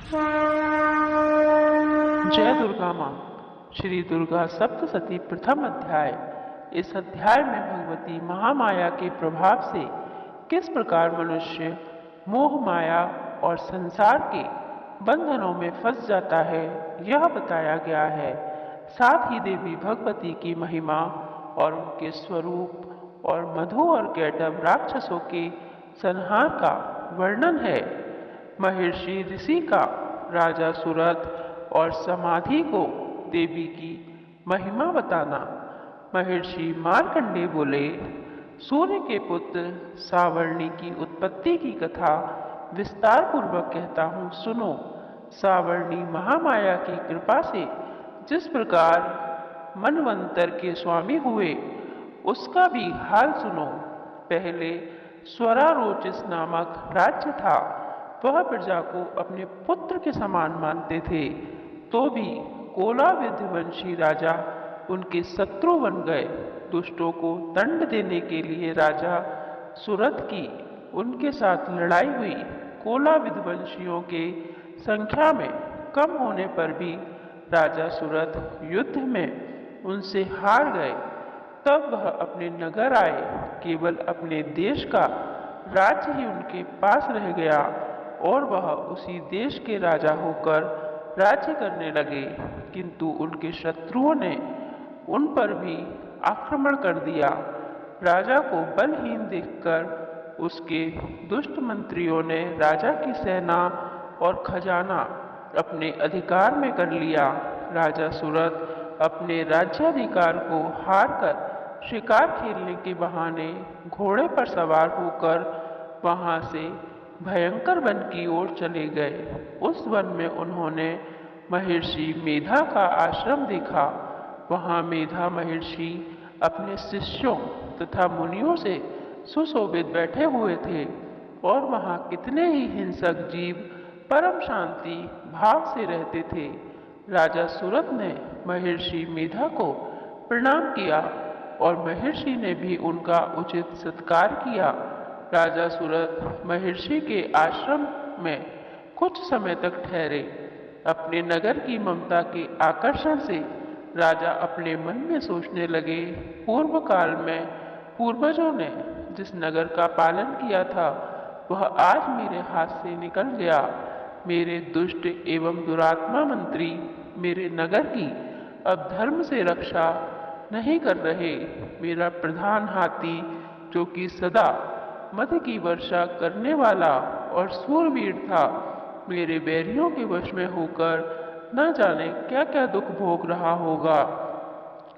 जय दुर्गा माँ। श्री दुर्गा सप्तशती प्रथम अध्याय। इस अध्याय में भगवती महामाया के प्रभाव से किस प्रकार मनुष्य मोह माया और संसार के बंधनों में फंस जाता है यह बताया गया है। साथ ही देवी भगवती की महिमा और उनके स्वरूप और मधु और कैटभ राक्षसों के संहार का वर्णन है। महर्षि ऋषि का राजा सुरथ और समाधि को देवी की महिमा बताना। महर्षि मार्कंडेय बोले, सूर्य के पुत्र सावर्णी की उत्पत्ति की कथा विस्तार पूर्वक कहता हूँ, सुनो। सावर्णी महामाया की कृपा से जिस प्रकार मनवंतर के स्वामी हुए उसका भी हाल सुनो। पहले स्वरारोचिस नामक राज्य था। वह प्रजा को अपने पुत्र के समान मानते थे, तो भी कोला विध्यवंशी राजा उनके शत्रु बन गए। दुष्टों को दंड देने के लिए राजा सुरथ की उनके साथ लड़ाई हुई। कोला विध्यवंशियों के संख्या में कम होने पर भी राजा सुरथ युद्ध में उनसे हार गए। तब वह अपने नगर आए। केवल अपने देश का राज्य ही उनके पास रह गया और वह उसी देश के राजा होकर राज्य करने लगे। किंतु उनके शत्रुओं ने उन पर भी आक्रमण कर दिया। राजा को बलहीन देखकर उसके दुष्ट मंत्रियों ने राजा की सेना और खजाना अपने अधिकार में कर लिया। राजा सुरथ अपने राज्याधिकार को हारकर शिकार खेलने के बहाने घोड़े पर सवार होकर वहां से भयंकर वन की ओर चले गए। उस वन में उन्होंने महर्षि मेधा का आश्रम देखा। वहां मेधा महर्षि अपने शिष्यों तथा मुनियों से सुशोभित बैठे हुए थे और वहां कितने ही हिंसक जीव परम शांति भाव से रहते थे। राजा सुरथ ने महर्षि मेधा को प्रणाम किया और महर्षि ने भी उनका उचित सत्कार किया। राजा सुरथ महर्षि के आश्रम में कुछ समय तक ठहरे। अपने नगर की ममता के आकर्षण से राजा अपने मन में सोचने लगे, पूर्व काल में पूर्वजों ने जिस नगर का पालन किया था वह आज मेरे हाथ से निकल गया। मेरे दुष्ट एवं दुरात्मा मंत्री मेरे नगर की अब धर्म से रक्षा नहीं कर रहे। मेरा प्रधान हाथी जो कि सदा मद की वर्षा करने वाला और सूरवीर था, मेरे बैरियों के वश में होकर न जाने क्या क्या दुख भोग रहा होगा।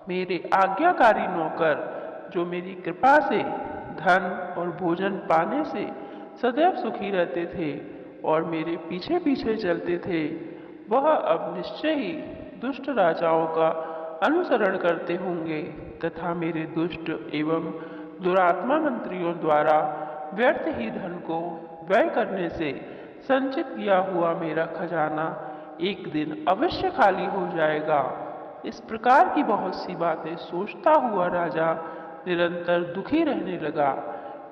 मेरे आज्ञाकारी नौकर जो मेरी कृपा से धन और भोजन पाने से सदैव सुखी रहते थे और मेरे पीछे पीछे चलते थे, वह अब निश्चय ही दुष्ट राजाओं का अनुसरण करते होंगे तथा मेरे दुष्ट एवं दुरात्मा मंत्रियों द्वारा व्यर्थ ही धन को व्यय करने से संचित किया हुआ मेरा खजाना एक दिन अवश्य खाली हो जाएगा। इस प्रकार की बहुत सी बातें सोचता हुआ राजा निरंतर दुखी रहने लगा।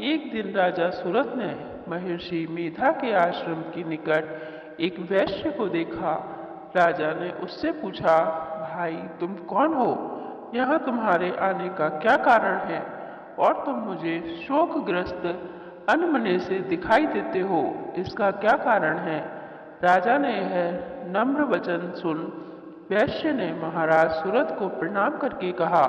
एक दिन राजा सुरथ ने महर्षि मेधा के आश्रम के निकट एक वैश्य को देखा। राजा ने उससे पूछा, भाई तुम कौन हो? यहाँ तुम्हारे आने का क्या कारण है और तुम मुझे शोकग्रस्त अनमने से दिखाई देते हो, इसका क्या कारण है? राजा ने यह नम्र वचन सुन वैश्य ने महाराज सुरथ को प्रणाम करके कहा।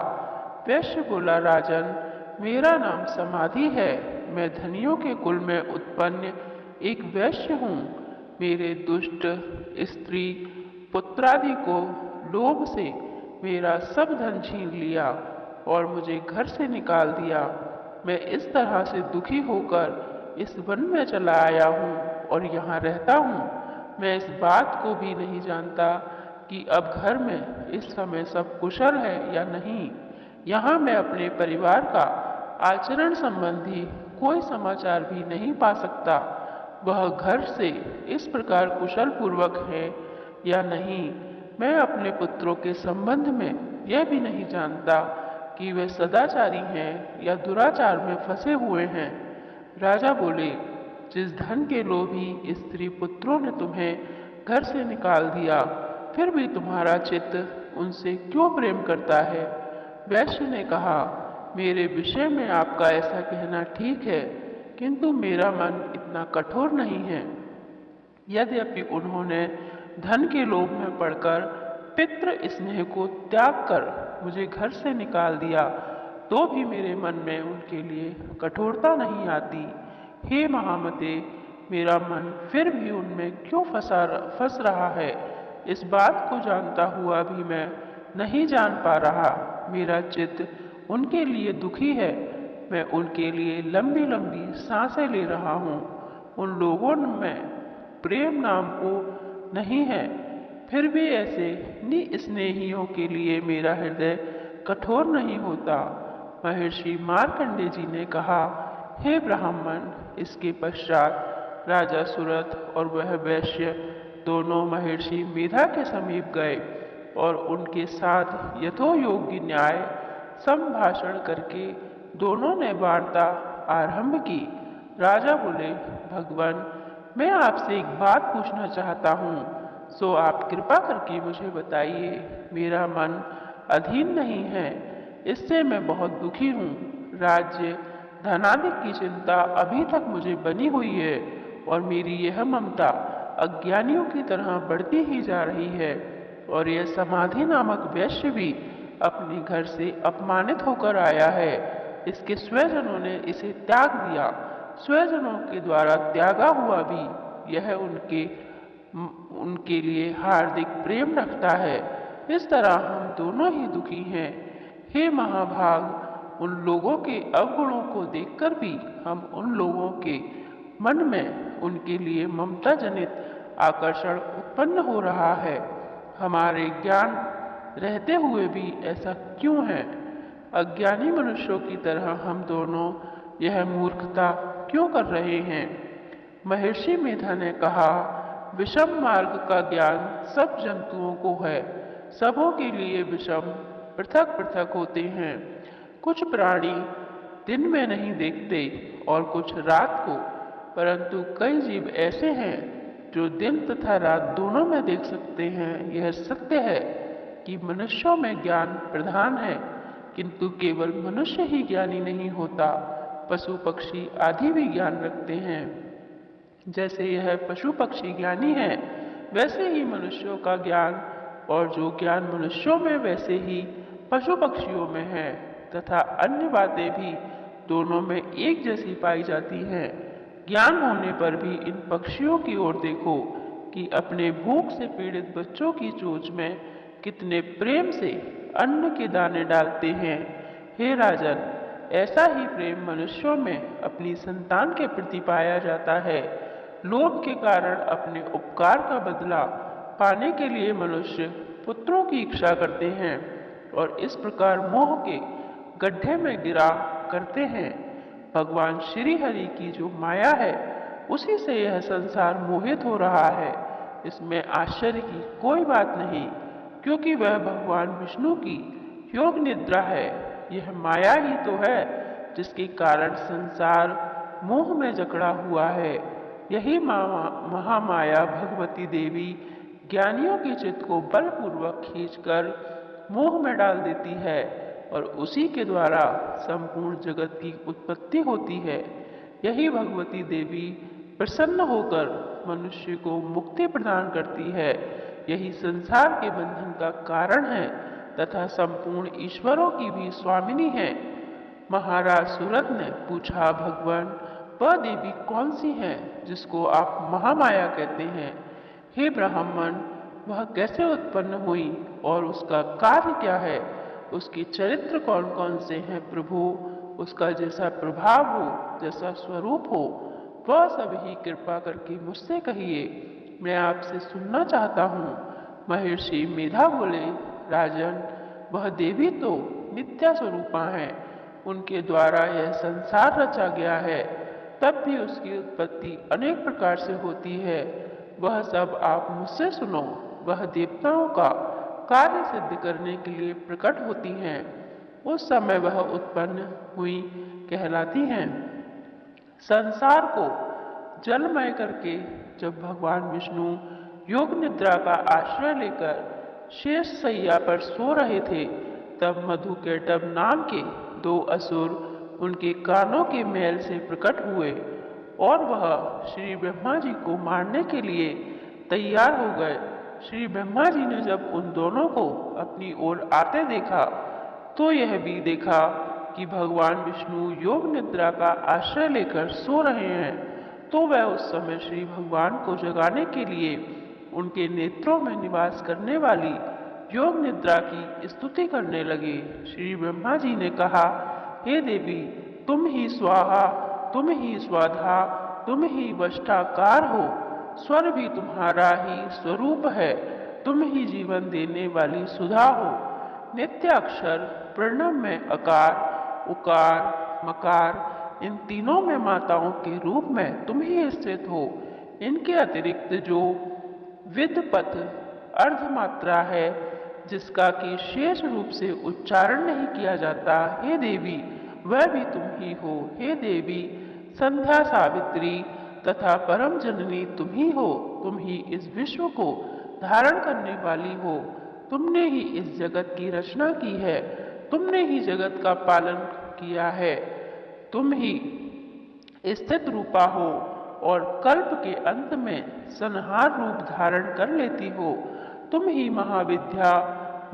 वैश्य बोला, राजन मेरा नाम समाधि है। मैं धनियों के कुल में उत्पन्न एक वैश्य हूँ। मेरे दुष्ट स्त्री पुत्रादि को लोभ से मेरा सब धन छीन लिया और मुझे घर से निकाल दिया। मैं इस तरह से दुखी होकर इस वन में चला आया हूँ और यहाँ रहता हूँ। मैं इस बात को भी नहीं जानता कि अब घर में इस समय सब कुशल है या नहीं। यहाँ मैं अपने परिवार का आचरण संबंधी कोई समाचार भी नहीं पा सकता। वह घर से इस प्रकार कुशल पूर्वक है या नहीं। मैं अपने पुत्रों के संबंध में यह भी नहीं जानता कि वे सदाचारी हैं या दुराचार में फंसे हुए हैं। राजा बोले, जिस धन के लोभी स्त्री पुत्रों ने तुम्हें घर से निकाल दिया, फिर भी तुम्हारा चित्त उनसे क्यों प्रेम करता है? वैश्य ने कहा, मेरे विषय में आपका ऐसा कहना ठीक है, किंतु मेरा मन इतना कठोर नहीं है। यद्यपि उन्होंने धन के लोभ में पड़कर पितृ स्नेह को त्याग कर मुझे घर से निकाल दिया, तो भी मेरे मन में उनके लिए कठोरता नहीं आती। हे महामते, मेरा मन फिर भी उनमें क्यों फंस रहा है? इस बात को जानता हुआ भी मैं नहीं जान पा रहा। मेरा चित्त उनके लिए दुखी है। मैं उनके लिए लंबी लंबी सांसें ले रहा हूँ। उन लोगों में प्रेम नाम को नहीं है, फिर भी ऐसे निस्नेहियों के लिए मेरा हृदय कठोर नहीं होता। महर्षि मार्कंडेय जी ने कहा, हे ब्राह्मण, इसके पश्चात राजा सुरथ और वह वैश्य दोनों महर्षि मेधा के समीप गए और उनके साथ यथोयोग्य न्याय संभाषण करके दोनों ने वार्ता आरंभ की। राजा बोले, भगवान, मैं आपसे एक बात पूछना चाहता हूँ, सो आप कृपा करके मुझे बताइए। मेरा मन अधीन नहीं है, इससे मैं बहुत दुखी हूँ। राज्य धनादि की चिंता अभी तक मुझे बनी हुई है और मेरी यह ममता अज्ञानियों की तरह बढ़ती ही जा रही है। और यह समाधि नामक वैश्य भी अपने घर से अपमानित होकर आया है। इसके स्वजनों ने इसे त्याग दिया। स्वजनों के द्वारा त्यागा हुआ भी यह उनके लिए हार्दिक प्रेम रखता है। इस तरह हम दोनों ही दुखी हैं। हे महाभाग, उन लोगों के अवगुणों को देखकर भी हम उन लोगों के मन में उनके लिए ममता जनित आकर्षण उत्पन्न हो रहा है। हमारे ज्ञान रहते हुए भी ऐसा क्यों है? अज्ञानी मनुष्यों की तरह हम दोनों यह मूर्खता क्यों कर रहे हैं? महर्षि मेधा ने कहा, विषम मार्ग का ज्ञान सब जंतुओं को है। सबों के लिए विषम पृथक पृथक होते हैं। कुछ प्राणी दिन में नहीं देखते और कुछ रात को, परंतु कई जीव ऐसे हैं जो दिन तथा रात दोनों में देख सकते हैं। यह सत्य है कि मनुष्यों में ज्ञान प्रधान है, किंतु केवल मनुष्य ही ज्ञानी नहीं होता, पशु पक्षी आदि भी ज्ञान रखते हैं। जैसे यह पशु पक्षी ज्ञानी है, वैसे ही मनुष्यों का ज्ञान, और जो ज्ञान मनुष्यों में वैसे ही पशु पक्षियों में है, तथा अन्य बातें भी दोनों में एक जैसी पाई जाती हैं। ज्ञान होने पर भी इन पक्षियों की ओर देखो कि अपने भूख से पीड़ित बच्चों की चोंच में कितने प्रेम से अन्न के दाने डालते हैं। हे राजन, ऐसा ही प्रेम मनुष्यों में अपनी संतान के प्रति पाया जाता है। लोभ के कारण अपने उपकार का बदला पाने के लिए मनुष्य पुत्रों की इच्छा करते हैं और इस प्रकार मोह के गड्ढे में गिरा करते हैं। भगवान श्री हरि की जो माया है, उसी से यह संसार मोहित हो रहा है। इसमें आश्चर्य की कोई बात नहीं, क्योंकि वह भगवान विष्णु की योग निद्रा है। यह माया ही तो है जिसके कारण संसार मोह में जकड़ा हुआ है। यही महामाया भगवती देवी ज्ञानियों के चित्त को बलपूर्वक खींचकर मोह में डाल देती है और उसी के द्वारा संपूर्ण जगत की उत्पत्ति होती है। यही भगवती देवी प्रसन्न होकर मनुष्य को मुक्ति प्रदान करती है। यही संसार के बंधन का कारण है तथा संपूर्ण ईश्वरों की भी स्वामिनी है। महाराज सुरथ ने पूछा, भगवान, वह देवी कौन सी है जिसको आप महामाया कहते हैं? हे ब्राह्मण, वह कैसे उत्पन्न हुई और उसका कार्य क्या है? उसके चरित्र कौन कौन से हैं प्रभु? उसका जैसा प्रभाव हो, जैसा स्वरूप हो, वह सब ही कृपा करके मुझसे कहिए, मैं आपसे सुनना चाहता हूँ। महर्षि मेधा बोले, राजन, वह देवी तो नित्या स्वरूपा है। उनके द्वारा यह संसार रचा गया है, तब भी उसकी उत्पत्ति अनेक प्रकार से होती है। वह सब आप मुझसे सुनो। वह देवताओं का कार्य सिद्ध करने के लिए प्रकट होती हैं। उस समय वह उत्पन्न हुई कहलाती हैं। संसार को जलमय करके जब भगवान विष्णु योग निद्रा का आश्रय लेकर शेष सैया पर सो रहे थे, तब मधुकैटभ नाम के दो असुर उनके कानों के मैल से प्रकट हुए और वह श्री ब्रह्मा जी को मारने के लिए तैयार हो गए। श्री ब्रह्मा जी ने जब उन दोनों को अपनी ओर आते देखा तो यह भी देखा कि भगवान विष्णु योग निद्रा का आश्रय लेकर सो रहे हैं। तो वह उस समय श्री भगवान को जगाने के लिए उनके नेत्रों में निवास करने वाली योग निद्रा की स्तुति करने लगे। श्री ब्रह्मा जी ने कहा, हे देवी, तुम ही स्वाहा, तुम ही स्वाधा, तुम ही वष्टाकार हो। स्वर भी तुम्हारा ही स्वरूप है, तुम ही जीवन देने वाली सुधा हो। नित्य अक्षर प्रणव में अकार, उकार, मकार, इन तीनों में माताओं के रूप में तुम ही स्थित हो। इनके अतिरिक्त जो विदपथ अर्धमात्रा है, जिसका कि शेष रूप से उच्चारण नहीं किया जाता, हे देवी, वह भी तुम ही हो। हे देवी, संध्या सावित्री तथा परम जननी तुम ही हो। तुम ही इस विश्व को धारण करने वाली हो। तुमने ही इस जगत की रचना की है, तुमने ही जगत का पालन किया है। तुम ही स्थित रूपा हो और कल्प के अंत में संहार रूप धारण कर लेती हो। तुम ही महाविद्या,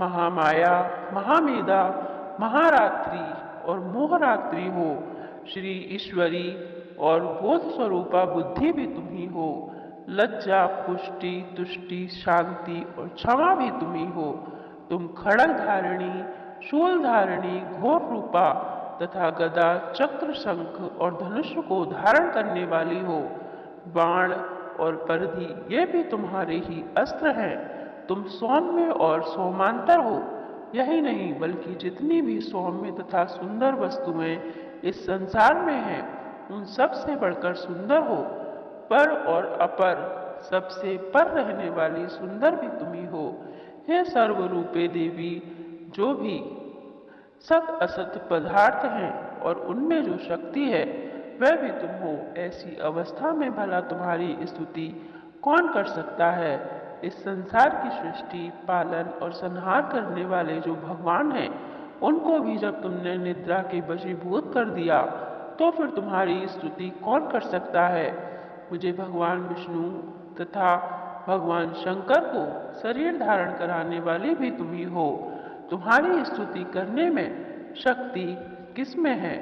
महामाया, महामेधा, महारात्रि और मोहरात्रि हो। श्री ईश्वरी और बोध स्वरूपा बुद्धि भी तुम ही हो। लज्जा, पुष्टि, तुष्टि, शांति और क्षमा भी तुम ही हो। तुम खड़ग धारिणी, शूल धारिणी, घोर रूपा तथा गदा, चक्र, शंख और धनुष को धारण करने वाली हो। बाण और परिधि ये भी तुम्हारे ही अस्त्र हैं। तुम सौम्य और सौमांतर हो। यही नहीं बल्कि जितनी भी सौम्य तथा सुंदर वस्तुएं इस संसार में हैं, उन सब से बढ़कर सुंदर हो। पर और अपर, सबसे पर रहने वाली सुंदर भी तुम ही हो। हे सर्वरूपे देवी, जो भी सत असत पदार्थ हैं और उनमें जो शक्ति है वह भी तुम हो। ऐसी अवस्था में भला तुम्हारी स्तुति कौन कर सकता है। इस संसार की सृष्टि, पालन और संहार करने वाले जो भगवान हैं, उनको भी जब तुमने निद्रा के वशीभूत कर दिया तो फिर तुम्हारी स्तुति कौन कर सकता है। मुझे भगवान विष्णु तथा भगवान शंकर को शरीर धारण कराने वाले भी तुम ही हो। तुम्हारी स्तुति करने में शक्ति किसमें है।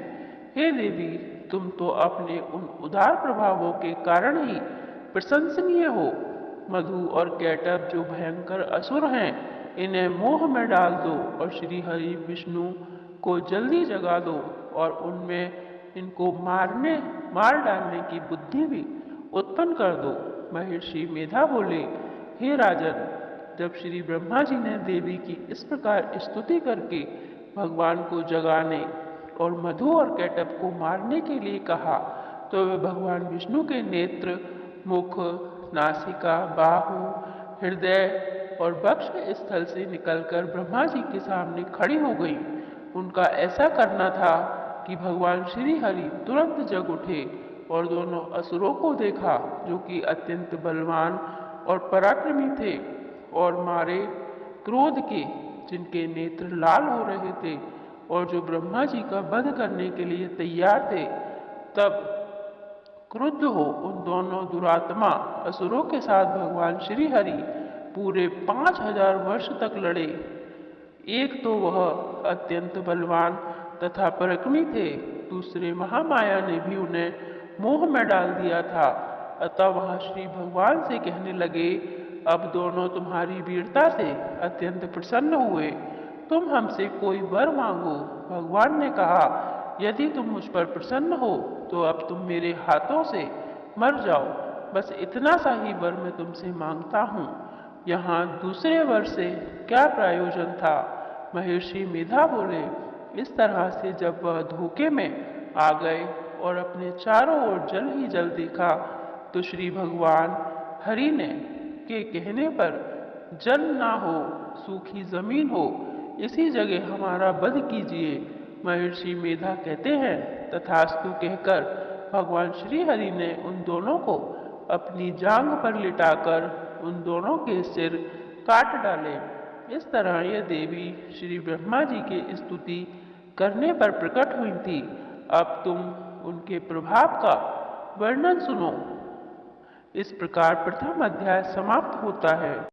हे देवी, तुम तो अपने उन उदार प्रभावों के कारण ही प्रशंसनीय हो। मधु और कैटभ जो भयंकर असुर हैं, इन्हें मोह में डाल दो और श्री हरि विष्णु को जल्दी जगा दो और उनमें इनको मार डालने की बुद्धि भी उत्पन्न कर दो। महर्षि मेधा बोले, हे राजन, जब श्री ब्रह्मा जी ने देवी की इस प्रकार स्तुति करके भगवान को जगाने और मधु और कैटभ को मारने के लिए कहा, तो वे भगवान विष्णु के नेत्र, मुख, नासिका, बाहु, हृदय और वक्ष स्थल से निकलकर ब्रह्मा जी के सामने खड़ी हो गई। उनका ऐसा करना था कि भगवान श्री हरि तुरंत जग उठे और दोनों असुरों को देखा, जो कि अत्यंत बलवान और पराक्रमी थे, और मारे क्रोध के, जिनके नेत्र लाल हो रहे थे और जो ब्रह्मा जी का वध करने के लिए तैयार थे। तब क्रुद्ध हो उन दोनों दुरात्मा असुरों के साथ भगवान श्री हरि पूरे 5000 वर्ष तक लड़े। एक तो वह अत्यंत बलवान तथा पराक्रमी थे, दूसरे महामाया ने भी उन्हें मोह में डाल दिया था। अतः वह श्री भगवान से कहने लगे, अब दोनों तुम्हारी वीरता से अत्यंत प्रसन्न हुए, तुम हमसे कोई वर मांगो। भगवान ने कहा, यदि तुम मुझ पर प्रसन्न हो तो अब तुम मेरे हाथों से मर जाओ। बस इतना सा ही वर मैं तुमसे मांगता हूँ। यहाँ दूसरे वर से क्या प्रयोजन था। महर्षि मेधा बोले, इस तरह से जब वह धोखे में आ गए और अपने चारों ओर जल ही जल देखा, तो श्री भगवान हरि ने के कहने पर, जल ना हो, सूखी जमीन हो, इसी जगह हमारा वध कीजिए। महर्षि मेधा कहते हैं, तथास्तु कहकर भगवान श्री हरि ने उन दोनों को अपनी जांग पर लिटाकर उन दोनों के सिर काट डाले। इस तरह यह देवी श्री ब्रह्मा जी की स्तुति करने पर प्रकट हुई थी। अब तुम उनके प्रभाव का वर्णन सुनो। इस प्रकार प्रथम अध्याय समाप्त होता है।